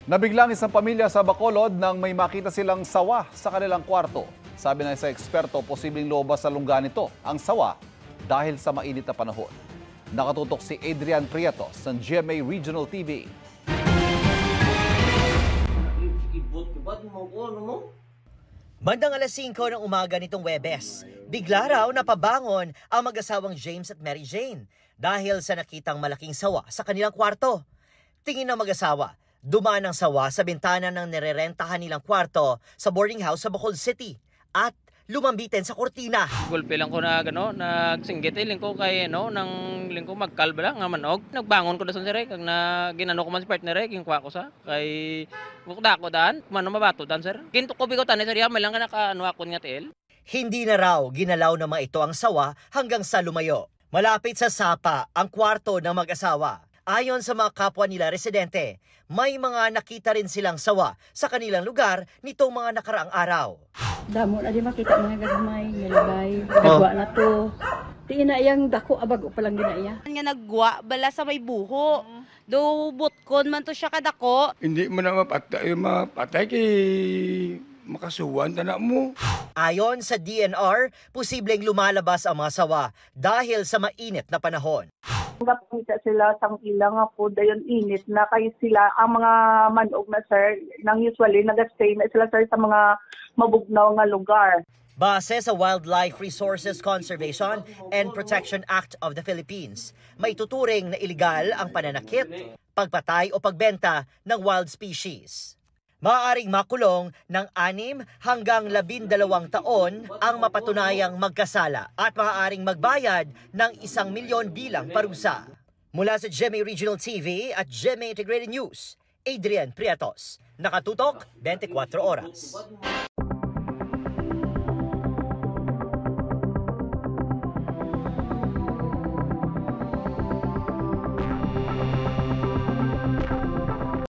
Nabiglang isang pamilya sa Bacolod nang may makita silang sawa sa kanilang kwarto. Sabi ng isang eksperto, posibleng lobas sa lungga nito ang sawa dahil sa mainit na panahon. Nakatutok si Adrian Prietos ng GMA Regional TV. Bandang alas 5 ng umaga nitong Huwebes, bigla raw napabangon ang mag-asawang James at Mary Jane dahil sa nakitang malaking sawa sa kanilang kwarto. Tingin ng mag-asawa, dumaan ang sawa sa bintana ng nirerentahan nilang kwarto sa boarding house sa Bacolod City at lumambitin sa kortina. Gulpi lang ko na nagsinggit lingko kay nang lingko magkalba lang nga manog. Nagbangon ko na sa sir kag na ginano ko man si partner king kwa ko sa kay bukda ko dan mano mabato dan sir. Kinto ko bigo tan sir ya may lang ka nakaano ako nga tel. Hindi na raw ginalaw ng mga ito ang sawa hanggang sa lumayo. Malapit sa sapa ang kwarto ng mag-asawa. Ayon sa mga kapwa nila residente, may mga nakita rin silang sawa sa kanilang lugar nitong mga nakaraang araw. Damo na di makita mga gagmay, nilabay, nagwa na to. Di na iyang dako abag o palang ginaiya. Nga nagwa bala sa may buho. Do butkon man to siya kadako. Hindi mo na mapatay kay makasuwan tanak mo. Ayon sa DNR, posibleng lumalabas ang mga sawa dahil sa mainit na panahon. Nakita sila sang ilang nga po dayon init na kay sila ang mga manog na sir nang usually nagastay na sila sir sa mga mabugnaw nga lugar. Base sa Wildlife Resources Conservation and Protection Act of the Philippines, may tuturing na iligal ang pananakit, pagpatay o pagbenta ng wild species. Maaaring makulong ng 6 hanggang 12 taon ang mapatunayang magkasala at maaaring magbayad ng 1 milyon bilang parusa. Mula sa GMA Regional TV at GMA Integrated News, Adrian Prietos, nakatutok 24 oras.